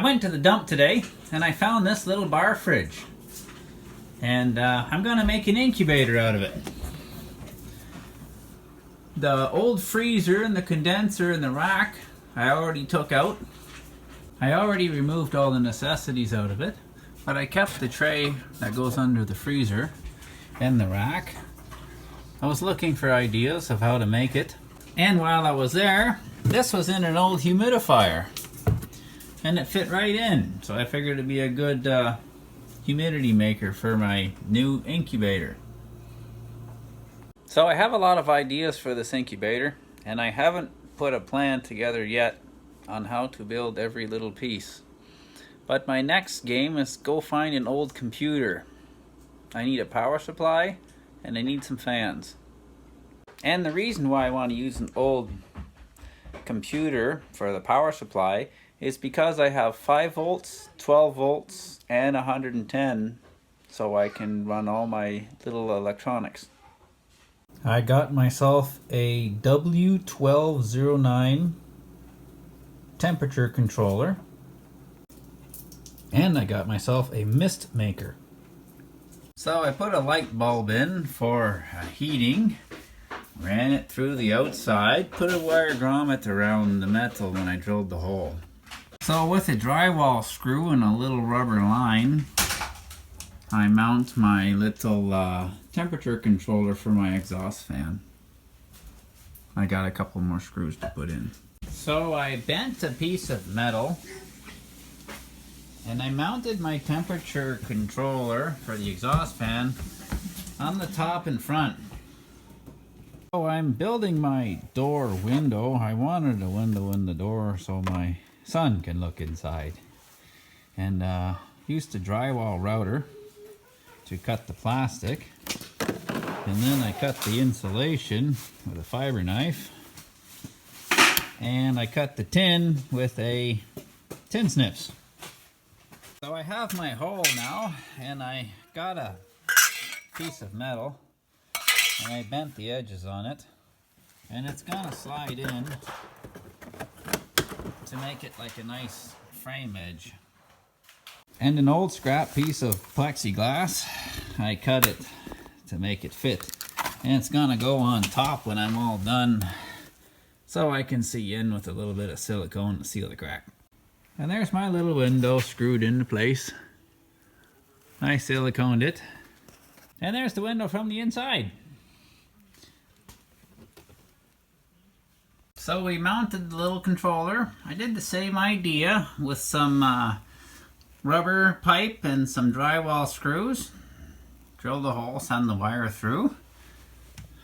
I went to the dump today and I found this little bar fridge. And I'm going to make an incubator out of it. The old freezer and the condenser and the rack I already took out. I already removed all the necessities out of it, but I kept the tray that goes under the freezer and the rack. I was looking for ideas of how to make it, and while I was there, this was in an old humidifier and it fit right in, so I figured it'd be a good humidity maker for my new incubator. So I have a lot of ideas for this incubator, and I haven't put a plan together yet on how to build every little piece. But my next game is go find an old computer. I need a power supply and I need some fans. And the reason why I want to use an old computer for the power supply is because I have 5 volts, 12 volts, and 110, so I can run all my little electronics. I got myself a W1209 Temperature controller, and I got myself a mist maker. So I put a light bulb in for heating, ran it through the outside, put a wire grommet around the metal when I drilled the hole. So with a drywall screw and a little rubber line, I mount my little temperature controller for my exhaust fan. I got a couple more screws to put in. So I bent a piece of metal and I mounted my temperature controller for the exhaust fan on the top and front. So I'm building my door window. I wanted a window in the door so my son can look inside. And used a drywall router to cut the plastic. And then I cut the insulation with a fiber knife. And I cut the tin with a tin snips. So I have my hole now, and I got a piece of metal and I bent the edges on it, and it's gonna slide in to make it like a nice frame edge. And an old scrap piece of plexiglass, I cut it to make it fit, and it's gonna go on top when I'm all done so I can see in with a little bit of silicone to seal the crack. And there's my little window screwed into place. I siliconed it. And there's the window from the inside. So we mounted the little controller. I did the same idea with some rubber pipe and some drywall screws. Drill the hole, send the wire through.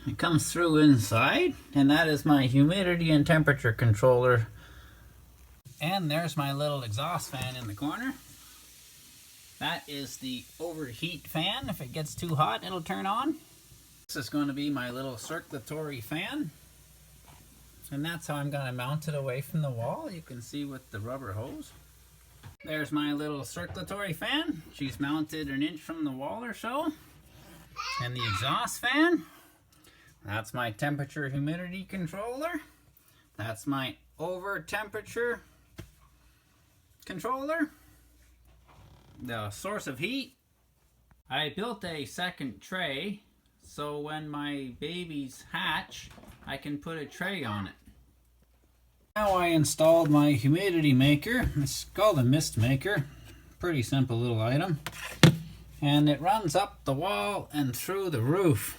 It comes through inside, and that is my humidity and temperature controller. And there's my little exhaust fan in the corner. That is the overheat fan. If it gets too hot, it'll turn on. This is going to be my little circulatory fan. And that's how I'm going to mount it away from the wall. You can see with the rubber hose. There's my little circulatory fan. She's mounted an inch from the wall or so. And the exhaust fan. That's my temperature humidity controller. That's my over temperature controller. The source of heat. I built a second tray so when my babies hatch, I can put a tray on it. Now I installed my humidity maker. It's called a mist maker. Pretty simple little item. And it runs up the wall and through the roof.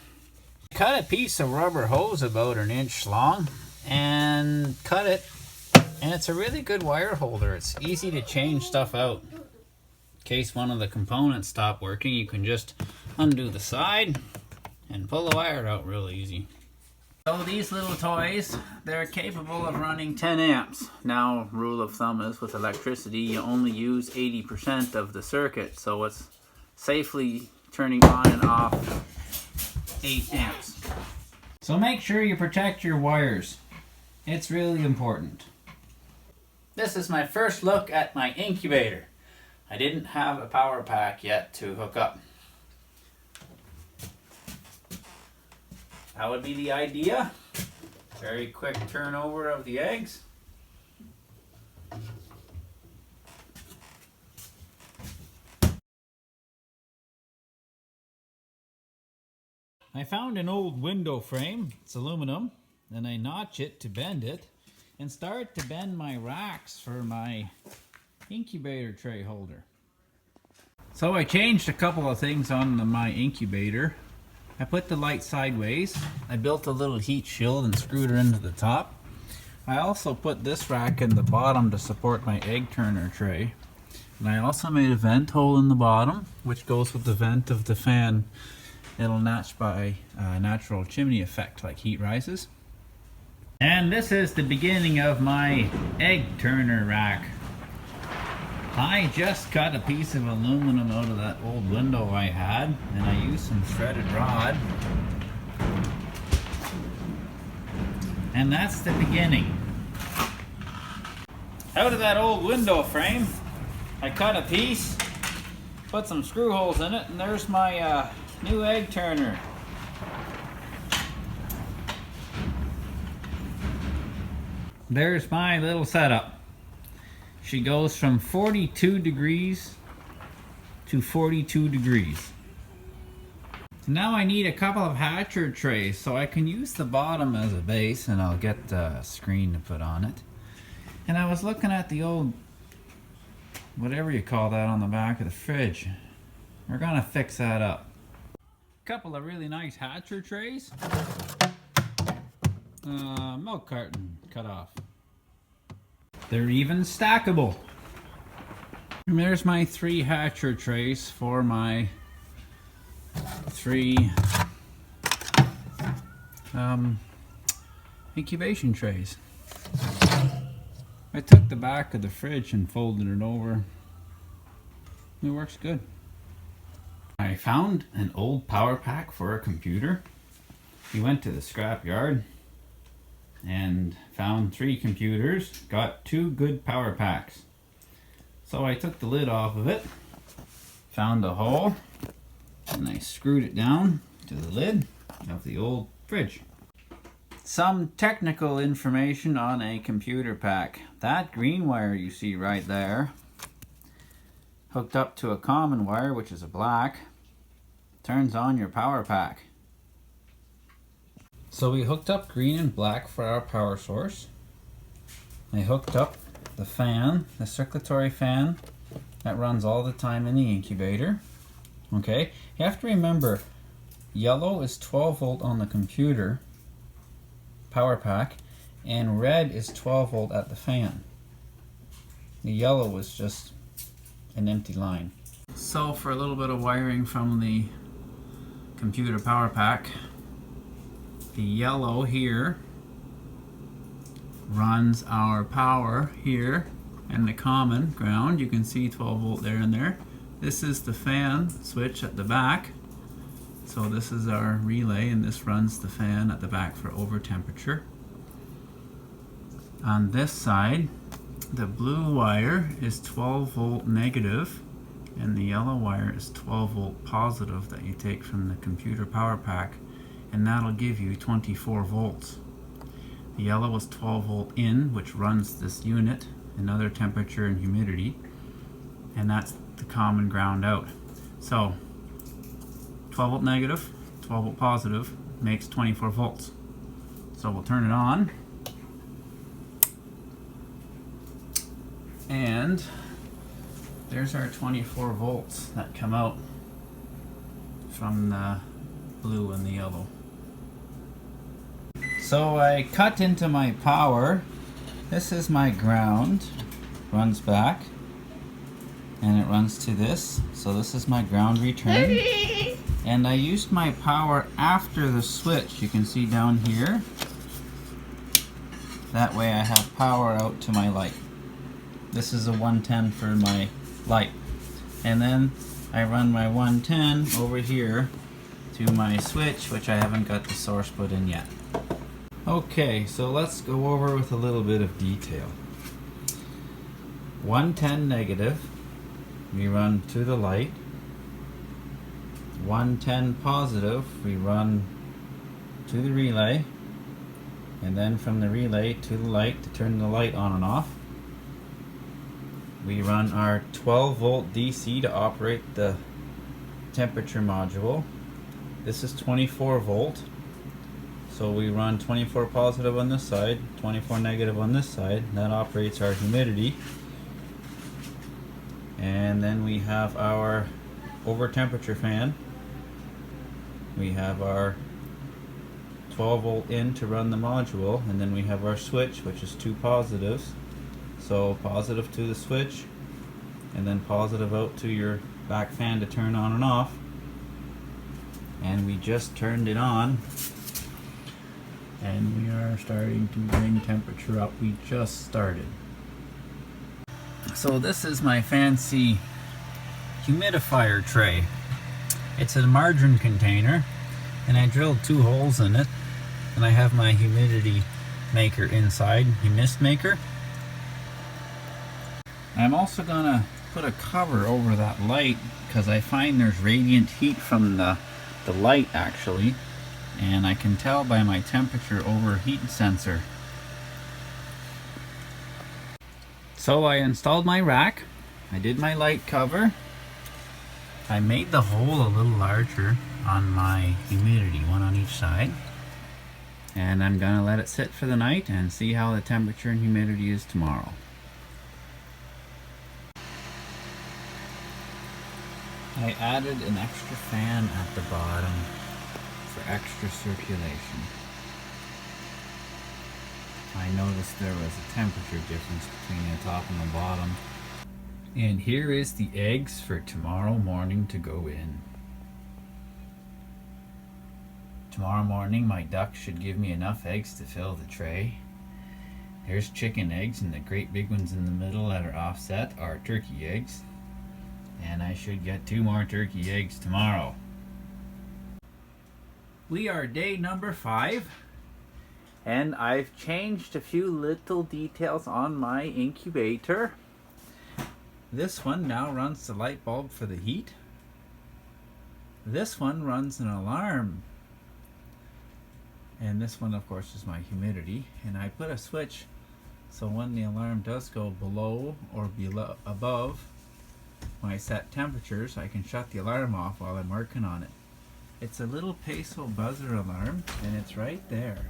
Cut a piece of rubber hose about an inch long and cut it. And it's a really good wire holder. It's easy to change stuff out. In case one of the components stop working, you can just undo the side and pull the wire out real easy. So these little toys, they're capable of running 10 amps. Now, rule of thumb is with electricity, you only use 80% of the circuit, so it's safely turning on and off 8 amps. So make sure you protect your wires. It's really important. This is my first look at my incubator. I didn't have a power pack yet to hook up. That would be the idea. Very quick turnover of the eggs. I found an old window frame. It's aluminum, and I notch it to bend it and start to bend my racks for my incubator tray holder. So I changed a couple of things on my incubator. I put the light sideways. I built a little heat shield and screwed her into the top. I also put this rack in the bottom to support my egg turner tray. And I also made a vent hole in the bottom, which goes with the vent of the fan. It'll match by natural chimney effect, like heat rises. And this is the beginning of my egg turner rack. I just cut a piece of aluminum out of that old window I had, and I used some threaded rod. And that's the beginning. Out of that old window frame, I cut a piece, put some screw holes in it, and there's my new egg turner. There's my little setup. She goes from 42 degrees to 42 degrees. So now I need a couple of hatcher trays, so I can use the bottom as a base, and I'll get a screen to put on it. And I was looking at the old, whatever you call that, on the back of the fridge. We're gonna fix that up. Couple of really nice hatcher trays. Milk carton cut off. They're even stackable. And there's my 3 hatcher trays for my 3 incubation trays. I took the back of the fridge and folded it over. It works good. I found an old power pack for a computer. We went to the scrap yard and found 3 computers, got 2 good power packs. So I took the lid off of it, found a hole, and I screwed it down to the lid of the old fridge. Some technical information on a computer pack. That green wire you see right there, hooked up to a common wire, which is a black, turns on your power pack. So we hooked up green and black for our power source. I hooked up the fan, the circulatory fan that runs all the time in the incubator. Okay, you have to remember, yellow is 12 volt on the computer power pack, and red is 12 volt at the fan. The yellow is just an empty line. So for a little bit of wiring from the computer power pack, the yellow here runs our power here, and the common ground, you can see 12 volt there and there. This is the fan switch at the back. So this is our relay, and this runs the fan at the back for over temperature. On this side, the blue wire is 12 volt negative, and the yellow wire is 12 volt positive that you take from the computer power pack, and that'll give you 24 volts. The yellow is 12 volt in, which runs this unit, another temperature and humidity, and that's the common ground out. So 12 volt negative, 12 volt positive makes 24 volts. So we'll turn it on, and there's our 24 volts that come out from the blue and the yellow. So I cut into my power. This is my ground, runs back, and it runs to this. So this is my ground return. And I used my power after the switch. You can see down here. That way I have power out to my light. This is a 110 for my light. And then I run my 110 over here to my switch, which I haven't got the source put in yet. Okay, so let's go over with a little bit of detail. 110 negative, we run to the light. 110 positive, we run to the relay, and then from the relay to the light to turn the light on and off. We run our 12 volt DC to operate the temperature module, This is 24 volt. So we run 24 positive on this side, 24 negative on this side. That operates our humidity. And then we have our over temperature fan. We have our 12 volt in to run the module, and then we have our switch, which is two positives. So positive to the switch, and then positive out to your back fan to turn on and off. And we just turned it on, and we are starting to bring temperature up. We just started. So this is my fancy humidifier tray. It's a margarine container, and I drilled 2 holes in it, and I have my humidity maker inside, mist maker. I'm also gonna put a cover over that light because I find there's radiant heat from the light actually, and I can tell by my temperature over heat sensor. So I installed my rack, I did my light cover, I made the hole a little larger on my humidity, one on each side, and I'm gonna let it sit for the night and see how the temperature and humidity is tomorrow. I added an extra fan at the bottom for extra circulation. I noticed there was a temperature difference between the top and the bottom. And here is the eggs for tomorrow morning to go in. Tomorrow morning my duck should give me enough eggs to fill the tray. There's chicken eggs, and the great big ones in the middle that are offset are turkey eggs. And I should get 2 more turkey eggs tomorrow. We are day number 5, and I've changed a few little details on my incubator. This one now runs the light bulb for the heat. This one runs an alarm. And this one, of course, is my humidity. And I put a switch so when the alarm does go below or above my set temperatures, I can shut the alarm off while I'm working on it. It's a little peso buzzer alarm, and it's right there.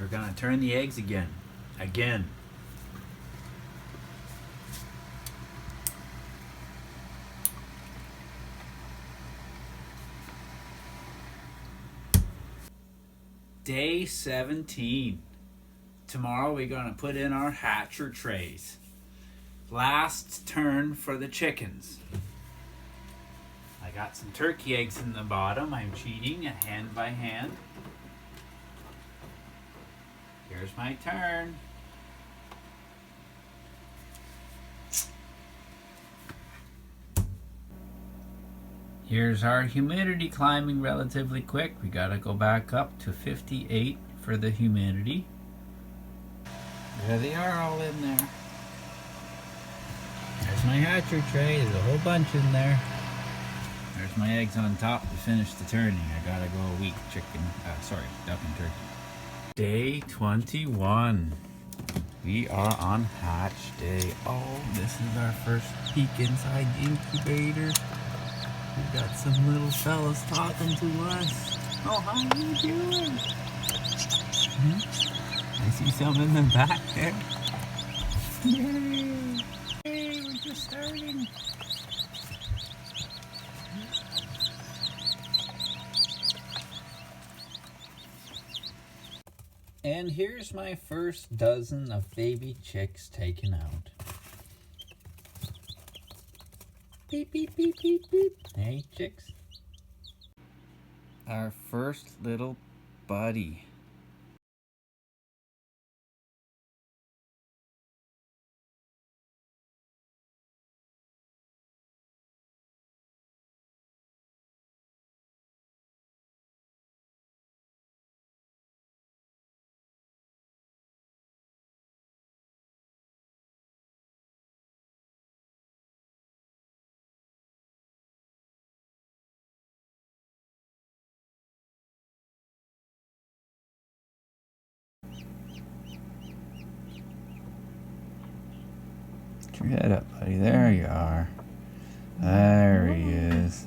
We're gonna turn the eggs again. Day 17. Tomorrow we're gonna put in our hatcher trays. Last turn for the chickens. I got some turkey eggs in the bottom. I'm cheating, hand by hand. Here's my turn. Here's our humidity climbing relatively quick. We gotta go back up to 58 for the humidity. There they are, all in there. There's my hatcher tray. There's a whole bunch in there. There's my eggs on top to finish the turning. I gotta go a week duck and turkey. Day 21. We are on hatch day. Oh, this is our first peek inside the incubator. We got some little fellas talking to us. Oh, how are you doing? I see some in the back there. Yay! Hey, we're just starting. And here's my first dozen of baby chicks taken out. Beep, beep, beep, beep, beep. Hey, chicks. Our first little buddy. Get your head up, buddy. There you are. There he is.